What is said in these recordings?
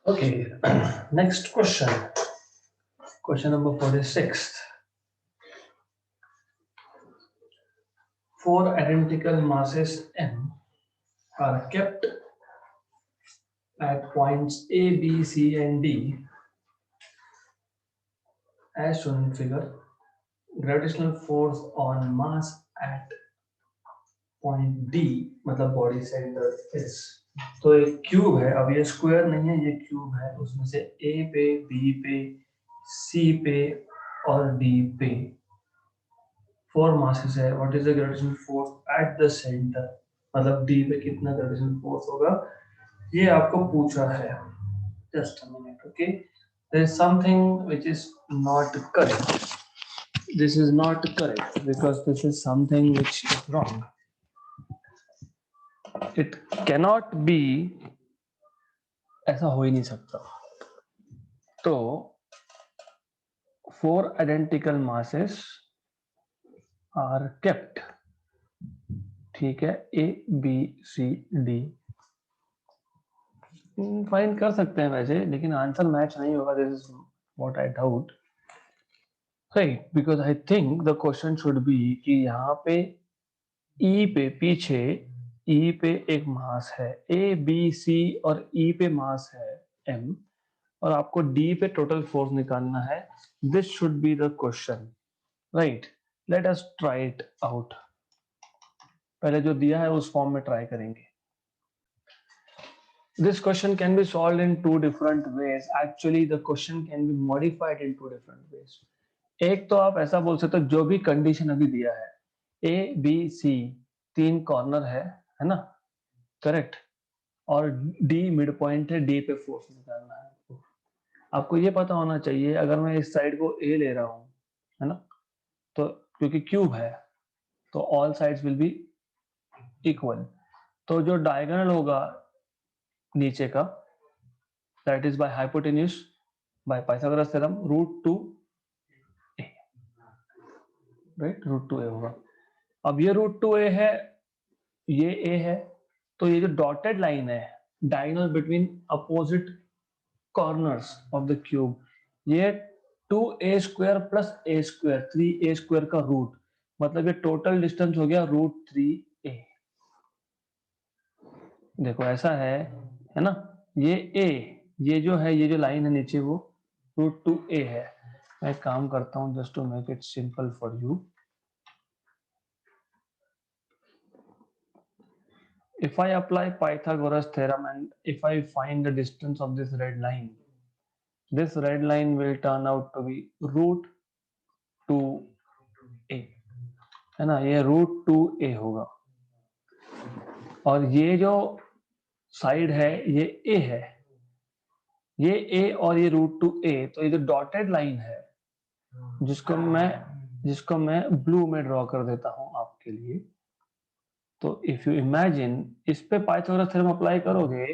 Okay, next question. Question number 46. Four identical masses M are kept at points A, B, C, and D as shown in figure. Gravitational force on mass at point D मतलब body centre is. तो एक cube है, अब ये square नहीं है, ये cube है, उसमें से A पे, B पे, C पे और D पे फोर मासेस है. What is the gravitational force at the centre, मतलब डी पे कितना ग्रेविटेशनल फोर्स होगा, ये आपको पूछा है. Just a minute. Okay, there is something which is not correct. This is not correct because this is something which is wrong. It cannot be, ऐसा हो ही नहीं सकता. तो four identical masses are kept, ठीक है, A B C D. Find कर सकते हैं वैसे, लेकिन आंसर मैच नहीं होगा. This is what I doubt, right? Because I think the question should be कि यहाँ पे ई पे पीछे ई पे एक मास है, ए बी सी और ई पे मास है एम, और आपको डी पे टोटल फोर्स निकालना है. This should be the question, right? Let us try it out. पहले जो दिया है उस फॉर्म में ट्राई करेंगे. This question can be solved in two different ways. Actually, the question can be modified in two different ways. एक तो आप ऐसा बोल सकते हो, जो भी कंडीशन अभी दिया है, ए बी सी तीन कॉर्नर है ना, करेक्ट, और डी मिड पॉइंट है, डी पे फोर्स निकालना है. आपको ये पता होना चाहिए, अगर मैं इस साइड को ए ले रहा हूं, है ना, तो क्योंकि क्यूब है तो all sides will be equal. तो जो डायगोनल होगा नीचे का, that is by hypotenuse by Pythagoras theorem √2 a, right? √2 a होगा. अब ये √2 a है, ये a है, तो ये जो डॉटेड लाइन है diagonal between opposite corners of the cube, ये 2a² प्लस a², 3a² का रूट, मतलब ये टोटल डिस्टेंस हो गया √3a. देखो ऐसा है ना, ये a, ये जो है, ये जो लाइन है नीचे वो √2a है. मैं एक काम करता हूं just to make it simple for you. If I apply Pythagoras theorem and if I find the distance of this red line will turn out to be √2a, है ना, ये √2a होगा. और ये जो साइड है ये a है, ये a और ये √2a, तो ये जो डॉटेड लाइन है जिसको मैं ब्लू में ड्रॉ कर देता हूं आपके लिए. तो इफ यू इमेजिन, इस पे पाइथागोरस थ्योरम अप्लाई करोगे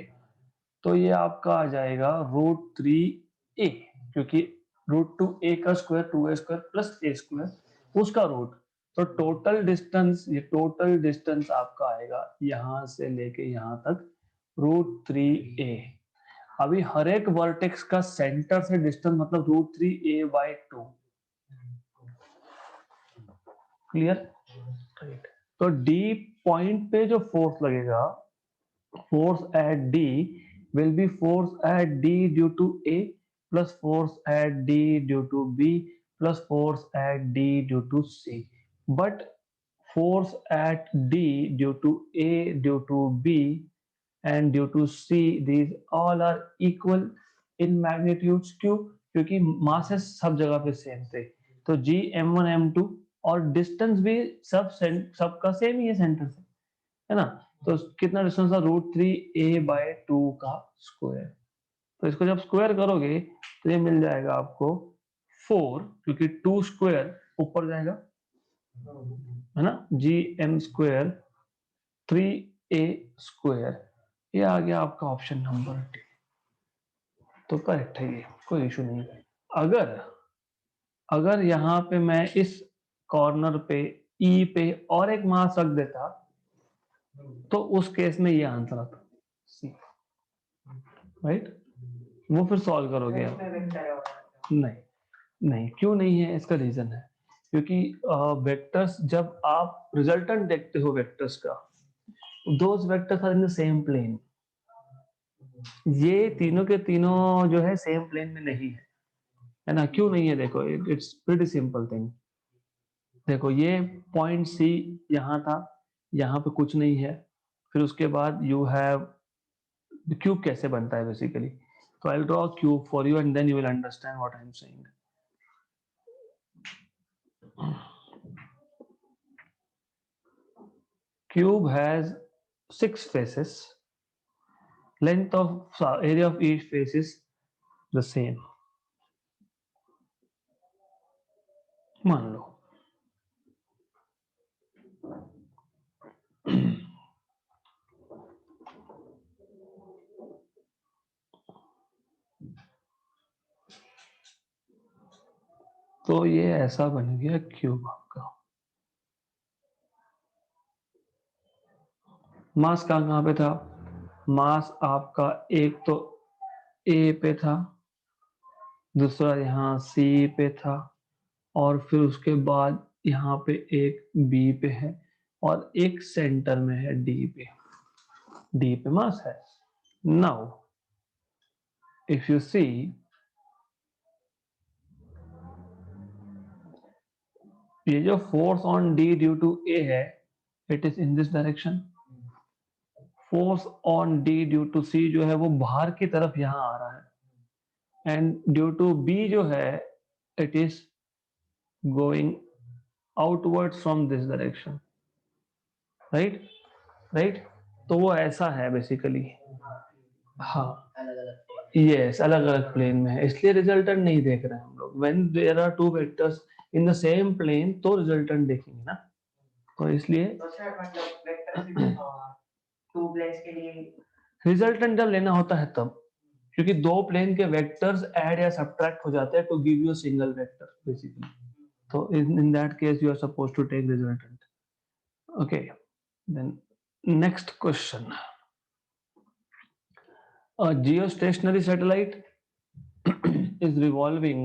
तो ये आपका आ जाएगा √3a, क्योंकि √2a का स्क्वायर 2a² प्लस a², उसका रूट. तो टोटल डिस्टेंस, ये टोटल डिस्टेंस आपका आएगा यहां से लेके यहां तक √3a. अभी हर एक वर्टेक्स का सेंटर से डिस्टेंस मतलब √3a/2. क्लियर? राइट. तो डी पॉइंट पे जो फोर्स लगेगा, force at D will be force at D due to A plus force at D due to B plus force at D due to C. But force at D due to A due to B and due to C, these all are equal in magnitudes. क्यों? क्योंकि masses सब जगह पे same थे. तो G m1 m2 और distance भी सबका सेम ही है सेंटर से, है ना. तो कितना डिस्टेंस था? √3a/2 का स्क्वायर. तो इसको जब स्क्वायर करोगे तो ये मिल जाएगा आपको 4, क्योंकि 2² ऊपर जाएगा, है ना, gm² 3a². ये आ गया आपका ऑप्शन नंबर डी. तो करेक्ट है, ये कोई इशू नहीं है. अगर यहाँ पे मैं इस कॉर्नर पे ई पे और एक मास रख देता तो उस केस में ये आंसर आता सी, राइट? वो फिर सॉल्व करोगे आप। नहीं नहीं, क्यों नहीं है, इसका रीजन है क्योंकि वेक्टर्स जब आप रिजल्टेंट देखते हो वेक्टर्स का, those vectors are in the same plane. ये तीनों के तीनों जो है सेम प्लेन में नहीं है ना? क्यों नहीं है? देखो, इट्स प्रीटी सिंपल थिंग। देखो, ये पॉइंट सी यहाँ था, यहाँ पे कुछ नहीं है, फिर उसके बाद यू हैव क्यूब। कैसे बनता है बेसिकली? तो I draw cube for you and then you will understand what I am saying. Cube has 6 faces. Length of area of each face is the same. मान लो तो ये ऐसा बन गया क्यूब आपका। मास कहाँ पे था? मास आपका एक तो ए पे था, दूसरा यहाँ सी पे था, और फिर उसके बाद यहाँ पे एक बी पे है, और एक सेंटर में है डी पे। डी पे मास है। नाउ इफ यू सी, ये जो force on D due to A है, it is in this direction. Force on D due to C जो है वो बाहर की तरफ यहां आ रहा है, एंड ड्यू टू बी जो है it is going outwards from this direction. Right right. तो वो ऐसा है बेसिकली। हाँ, यस, अलग अलग प्लेन में है, इसलिए रिजल्टेंट नहीं देख रहे हैं हम लोग। When there are two vectors in the same plane तो रिजल्टेंट देखेंगे ना, तो इसलिए टू प्लेन्स के लिए रिजल्टेंट जब लेना होता है तब, क्योंकि दो प्लेन के वेक्टर्स ऐड या सब्ट्रैक्ट हो जाते हैं to give you a single vector basically. तो in that case you are supposed to take resultant. Okay, then next question. A geostationary satellite is revolving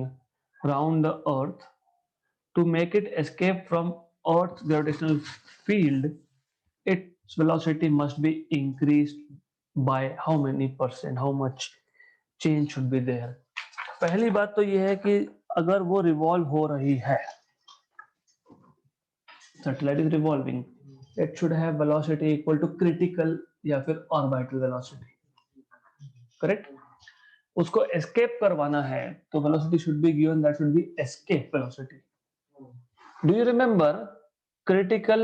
around the earth. To make it escape from earth's gravitational field, its velocity must be increased by how many percent? How much change should be there? पहली बात तो ये है कि अगर वो revolve हो रही है, satellite is revolving, it should have velocity equal to critical या फिर ऑर्बिटल वेलोसिटी। करेक्ट। उसको एस्केप करवाना है तो velocity should be given, that should be escape velocity. Do you remember critical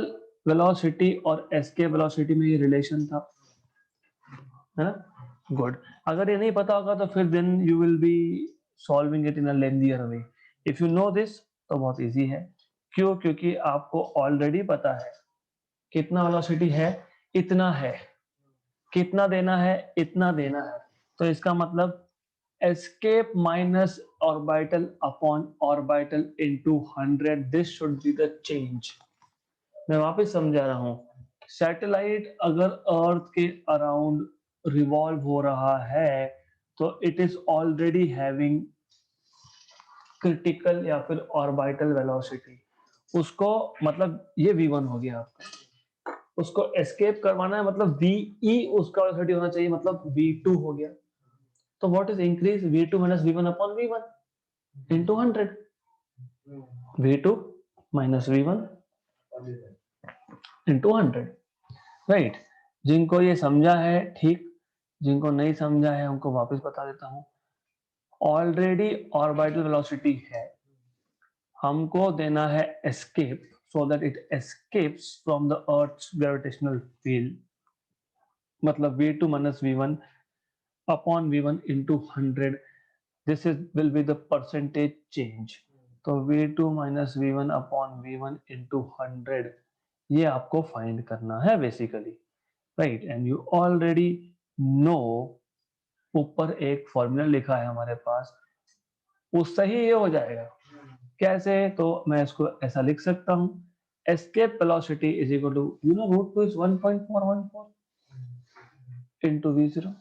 velocity और एस्केप वेलोसिटी में ये रिलेशन था, है ना? गुड। अगर ये नहीं पता होगा तो फिर then you will be solving it in a lengthier way. If you know this तो बहुत इजी है। क्यों? क्योंकि आपको ऑलरेडी पता है कितना वेलोसिटी है, इतना है, कितना देना है, इतना देना है। तो इसका मतलब escape minus orbital upon orbital into 100, this should be the change। मैं वापस समझा रहा हूं, सैटेलाइट अगर अर्थ के अराउंड रिवॉल्व हो रहा है तो it is already having critical या फिर ऑर्बिटल वेलोसिटी। उसको मतलब ये v1 हो गया आपका, उसको एस्केप करवाना है मतलब ve उसका वेलोसिटी होना चाहिए, मतलब v2 हो गया। तो what is increase? v2 minus v1 upon v1 into 100। v2 minus v1 into 100। Right. जिनको ये समझा है ठीक, जिनको नहीं समझा है उनको वापस बता देता हूं। ऑलरेडी ऑर्बिटल वेलोसिटी है, हमको देना है escape so that it escapes from the earth's gravitational field, मतलब v2 minus v1 upon v1 into 100। this is will be the percentage change। तो v2 minus v1 upon v1 into 100 ये आपको find करना है basically. Right, and you already know, ऊपर एक formula लिखा है हमारे पास, उससे ही ये हो जाएगा। कैसे? तो मैं इसको ऐसा लिख सकता हूं, escape velocity is equal to, you know, root 2 is 1.414 into v0।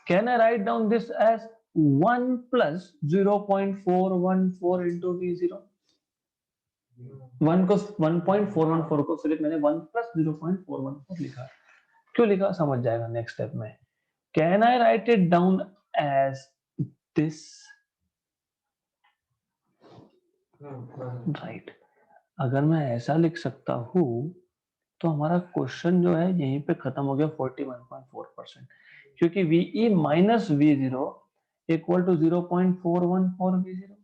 Can I write down this as 1 plus 0.414 into V0। 1 को 1.414 को सिर्फ मैंने 1 प्लस 0.414 लिखा। क्यों लिखा समझ जाएगा नेक्स्ट स्टेप में। Can I write it down as this? Right, अगर मैं ऐसा लिख सकता हूं तो हमारा क्वेश्चन जो है यहीं पे खत्म हो गया 41.4%, क्योंकि VE minus V0 equal to 0.414 V0,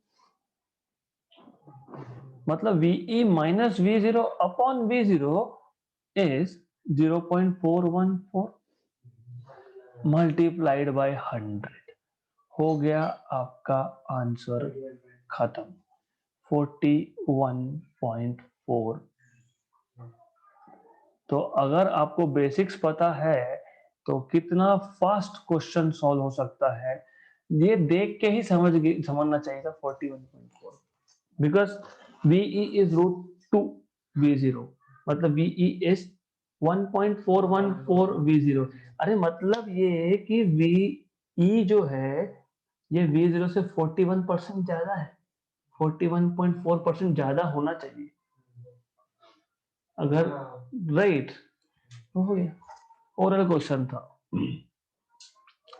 मतलब VE minus V0 upon V0 is 0.414 multiplied by 100। हो गया आपका आंसर खत्म, 41.4। तो अगर आपको बेसिक्स पता है तो कितना फास्ट क्वेश्चन सॉल्व हो सकता है ये देख के ही समझना चाहिए था 41.4, because VE is root 2 V0, मतलब VE इज 1.414 V0। अरे मतलब ये कि VE जो है ये V0 से 41% ज्यादा है, 41.4% ज्यादा होना चाहिए। अगर राइट हो गया, ओरल क्वेश्चन था।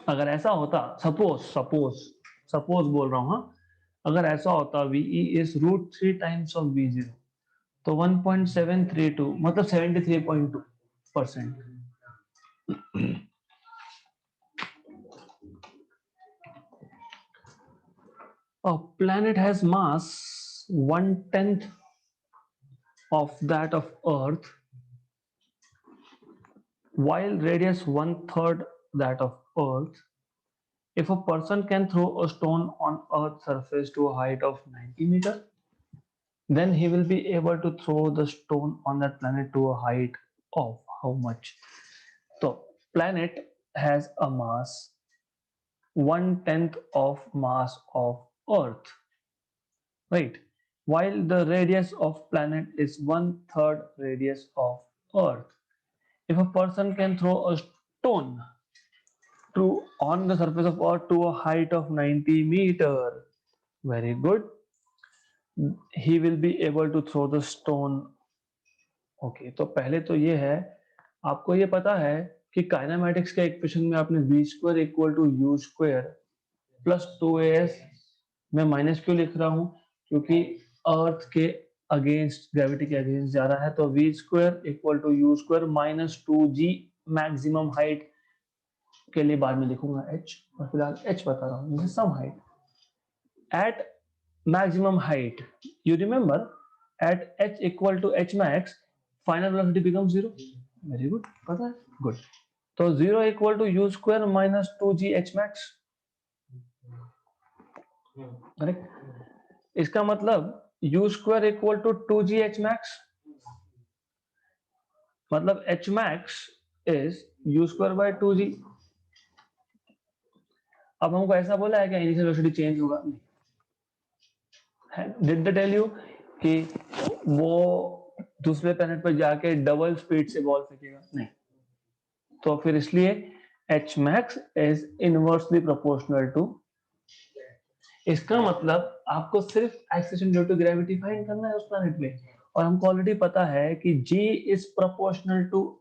अगर ऐसा होता, सपोज सपोज सपोज बोल रहा हूं, हाँ, अगर ऐसा होता VE is root 3 times of V0 तो 1.732 मतलब 73.2%। A planet has mass 1/10 of that of Earth, while radius 1/3 that of Earth. If a person can throw a stone on Earth's surface to a height of 90 meters, then he will be able to throw the stone on that planet to a height of how much? So, planet has a mass 1/10 of mass of Earth, right? While the radius of planet is 1/3 radius of Earth. If a person can throw a stone to on the surface of Earth to a height of 90 meter, very good, he will be able to throw the stone. Okay तो पहले तो ये है, आपको ये पता है कि काइनेमेटिक्स के इक्वेशन में आपने v square equal to u square plus 2as, मैं माइनस क्यों लिख रहा हूं, क्योंकि अर्थ के अगेंस्ट, ग्रेविटी के अगेंस्ट जा रहा है, तो v square equal to u square minus 2g maximum height के लिए बाद में लिखूंगा h, और फिलहाल h बता रहा हूँ, some height at maximum height. You remember at h equal to h max final velocity become 0। Very good, पता है, गुड। तो 0 equal to u square minus 2g h max, correct. इसका मतलब u square equal to 2g h max, मतलब h max is u square by 2g। अब हमको ऐसा बोला है कि इनिशियल वेलोसिटी चेंज होगा, डिड दे टेल यू कि वो दूसरे प्लेनेट पर जाके डबल स्पीड से बॉल फेंकेगा? नहीं। तो फिर इसलिए h max is inversely proportional to, इसका मतलब आपको सिर्फ acceleration due to gravity find करना है उस प्लेनेट में, और हमको ऑलरेडी पता है कि g is proportional to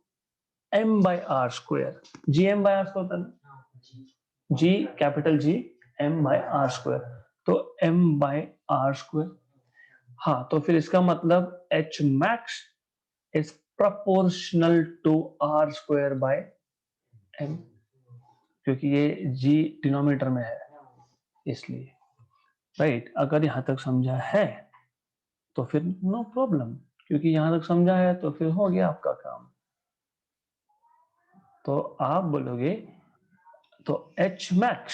m by r square. G m by r square होता है, g capital G m by r square, तो m by r स्क्वायर। हाँ, तो फिर इसका मतलब h max is proportional to r square by m, क्योंकि ये g डिनोमिनेटर में है इसलिए, राइट। अगर यहां तक समझा है तो फिर नो प्रॉब्लम, क्योंकि यहां तक समझा है तो फिर हो गया आपका काम। तो आप बोलोगे तो h max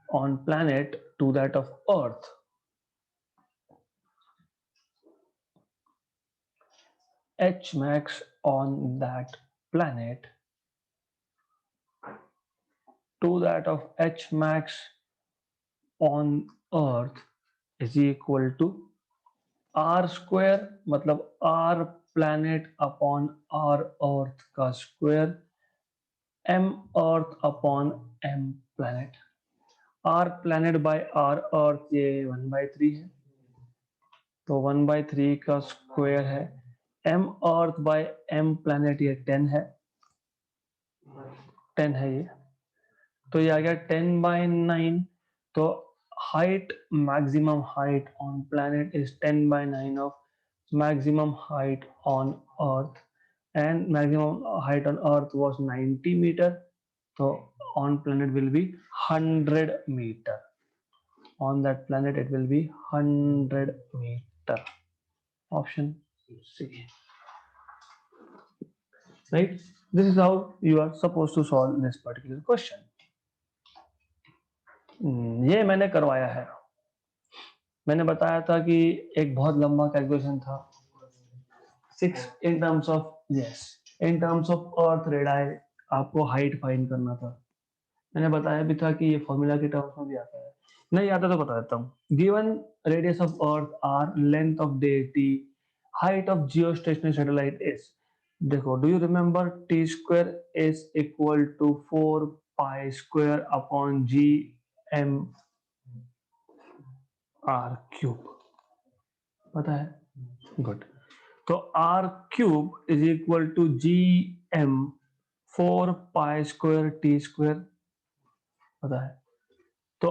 on planet to that of Earth, h max on that planet to that of h max on Earth is equal to r square, मतलब r planet upon r Earth का square m earth upon m planet, r planet by r earth ये 1/3 है, तो 1/3 का square है, m earth by m planet ये 10 है, 10 है ये, तो ये आ गया 10/9, तो height, maximum height on planet is 10/9 of maximum height on earth, and maximum height on earth was 90 meter, so on planet will be 100 meter, on that planet it will be 100 meter, option C, right? This is how you are supposed to solve this particular question. ये मैंने करवाया है, मैंने बताया था कि एक बहुत लंबा कैलकुलेशन था, 6 in terms of, yes, in terms of earth radii आपको हाइट फाइंड करना था, मैंने बताया भी था कि ये फॉर्मूला के टर्म्स में भी आता है, नहीं आता तो बता देता हूँ। Given radius of earth R, length of day T, height of geostationary satellite is, देखो do you remember T square is equal to 4 pi square upon G M R cube, पता है, गुड। तो R cube is equal to G M 4 pi square T square, पता है, तो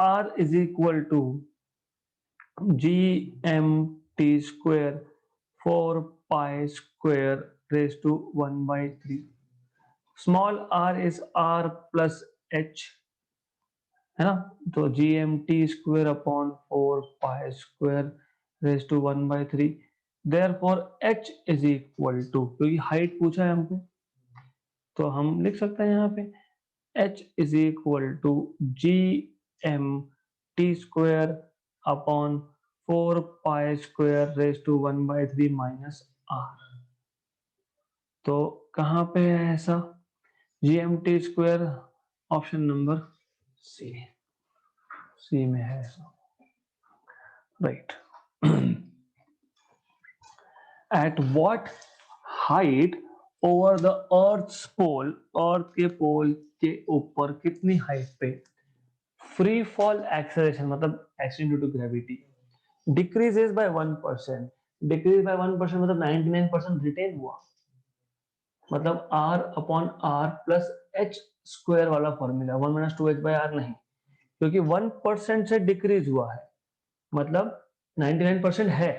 R is equal to G M T square 4 pi square raise to 1/3, small r is r plus h, है ना, तो G M T square upon 4 pi square raise to 1/3, therefore h is equal to, क्योंकि height पूछा है हमको तो हम लिख सकते हैं यहाँ पे h is equal to G M T square upon 4 pi square raise to 1/3 minus r, तो कहाँ पे है ऐसा, G M T square, option number C, C में है ऐसा, right. At what height over the earth's pole, earth के pole के ऊपर कितनी हाइट पे फ्री फॉल एक्सेलरेशन, मतलब acceleration due to gravity decreases by 1%, decrease by 1% मतलब 99% रिटेन हुआ, मतलब r upon r plus h square वाला फॉर्मूला, 1 माइनस 2h/r नहीं, क्योंकि 1% से डिक्रीज हुआ है मतलब 99% है,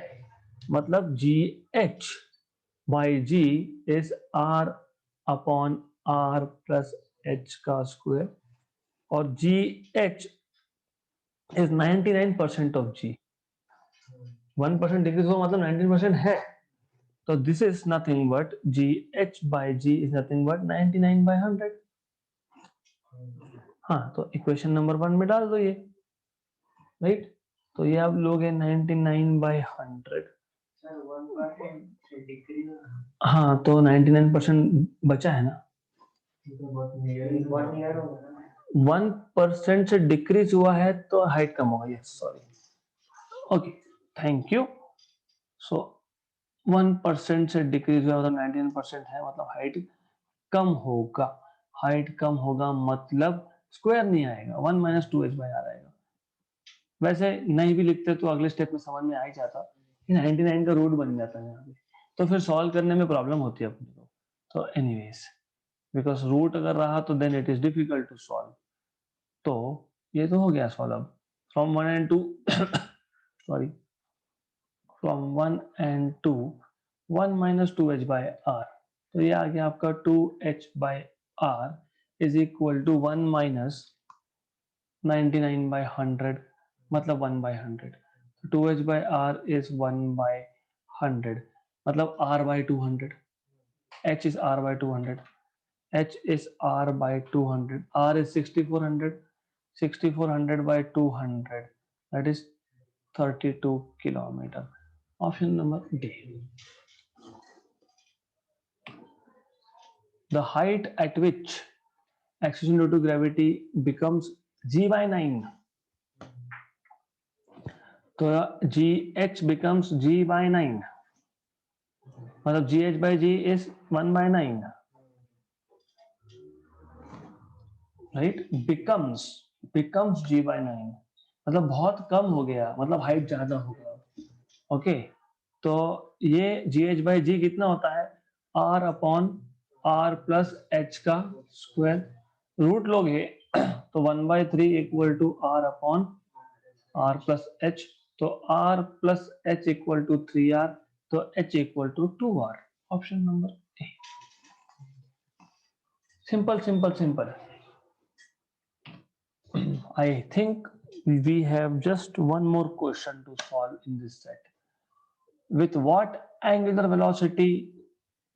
मतलब gh by g is r upon r plus h का स्क्वायर, और gh is 99% of g, 1% decrease हुआ मतलब 19% है, तो this is nothing but gh by g is nothing but 99/100, हाँ, तो इक्वेशन नंबर 1 में डाल दो ये, राइट, तो ये आप लोग है 99/100, हाँ, तो 99% बचा है ना, 1% से डिक्रीज हुआ है तो हाइट कम होगा, yes sorry, okay, thank you. So 1% से डिक्रीज हुआ मतलब 99% है, मतलब हाइट कम होगा, हाइट कम होगा मतलब स्क्वायर नहीं आएगा, 1 माइनस 2h/r आएगा, वैसे नहीं भी लिखते तो अगले स्टेप में समझ में आ ही जाता, 99 का रूट बन जाता है यहाँ पे, तो फिर सॉल्व करने में प्रॉब्लम होती है अपने को, तो एनीवेज बिकॉज रूट अगर रहा तो then it is difficult to solve, तो ये तो हो गया सॉल्व अब from 1 and 2 sorry, from 1 and 2 1 minus 2h/r, तो ये आ गया आपका 2h/r is equal to 1 minus 99/100 मतलब 1/100, 2h/r is 1/100 मतलब r/200, h is r/200, h is r/200, r is 6400, 6400 by 200, that is 32 kilometer, option number D. The height at which acceleration due to gravity becomes g/9, तो gh becomes g/9 मतलब gh by g is 1/9, right, becomes g by 9, मतलब बहुत कम हो गया, मतलब height ज्यादा हो गया। ओके, तो ये GH by G कितना होता है, R upon R plus H का स्क्वायर, रूट लोगे तो 1/3 equal to R upon R plus H, तो R plus H equal to 3R, तो H equal to 2R। Option number A. Simple simple simple. I think we have just one more question to solve in this set. With what angular velocity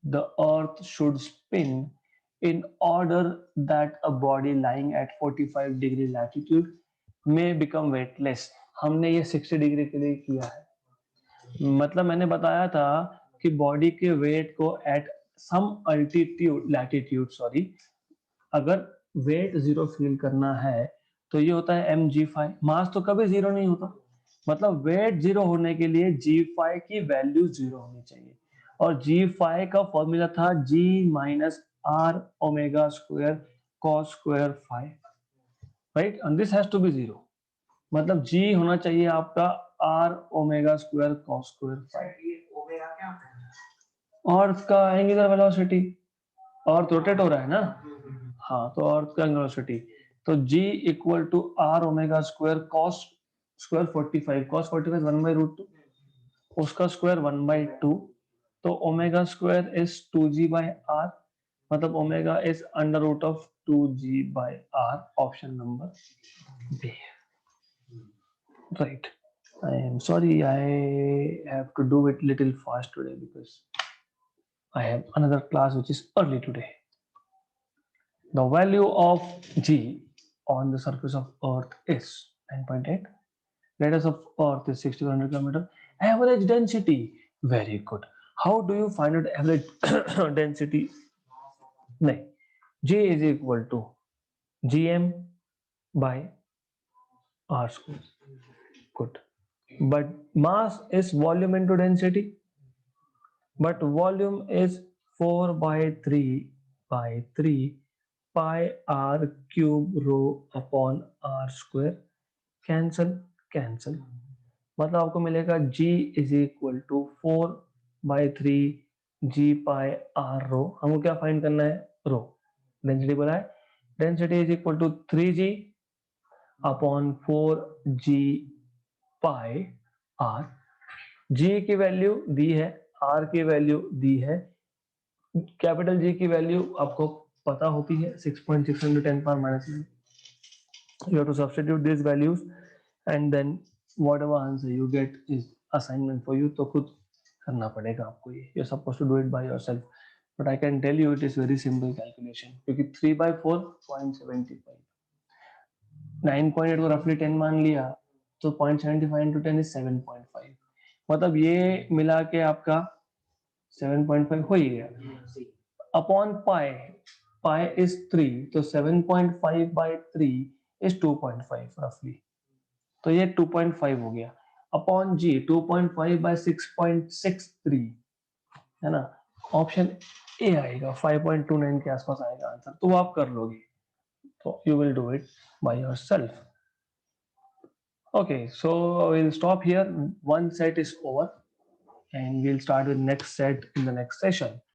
the earth should spin in order that a body lying at 45 degree latitude may become weightless? हमने ये 60 degree के लिए किया है, मतलब मैंने बताया था कि बॉडी के वेट को at some altitude latitude sorry, अगर वेट जीरो फील करना है तो ये होता है mg5। मास तो कभी जीरो नहीं होता, मतलब वेट जीरो होने के लिए g5 की वैल्यू जीरो होनी चाहिए, और g5 का फॉर्मूला था g minus R omega square cos square 5, right, and this has to be zero, मतलब g होना चाहिए आपका r omega square cos square 5, और उसका एंगुलर वेलोसिटी, और रोटेट हो रहा है ना, हाँ, तो अर्थ का एंगुलर वेलोसिटी, तो g equal to r omega square cos square 45, cos 45 1/√2, उसका स्क्वायर 1/2, तो omega square is 2g by r, मतलब omega is under root of 2g by r। Option number B, right. I am sorry, I have to do it little fast today because I have another class which is early today. The value of g on the surface of earth is 9.8, radius of earth is 6,100 km, average density, very good. How do you find out average density? नहीं, g is equal to gm by r square, good, but mass is volume into density, but volume is 4 by 3 pi r cube rho upon r square, cancel cancel, मतलब आपको मिलेगा g is equal to 4/3 g pi r rho. हमको क्या find करना है, rho, density बोला है, density is equal to 3g upon 4g pi r, g की वैल्यू दी है, r की वैल्यू दी है, कैपिटल G की वैल्यू आपको पता होती है 6.6 into 10 power minus 9। You have to substitute these values and then whatever answer you get is assignment for you, तो खुद करना पड़ेगा आपको ये, you're supposed to do it by yourself, but I can tell you it is very simple calculation, क्योंकि 3/4 0.75, 9.8 को रफली 10 मान लिया तो 0.75 into 10 is 7.5, मतलब ये मिला के आपका 7.5 हो ही गया, अपॉन पाई, पाई इज 3, तो 7.5 by 3 is 2.5 रफली, तो ये 2.5 हो गया, अपॉन जी 2.5 by 6.63, है ना, ऑप्शन ए आएगा, 5.29 के आसपास आएगा आंसर, तो आप कर लोगे, तो you will do it by yourself. Okay, so we'll stop here. One set is over and we'll start with next set in the next session.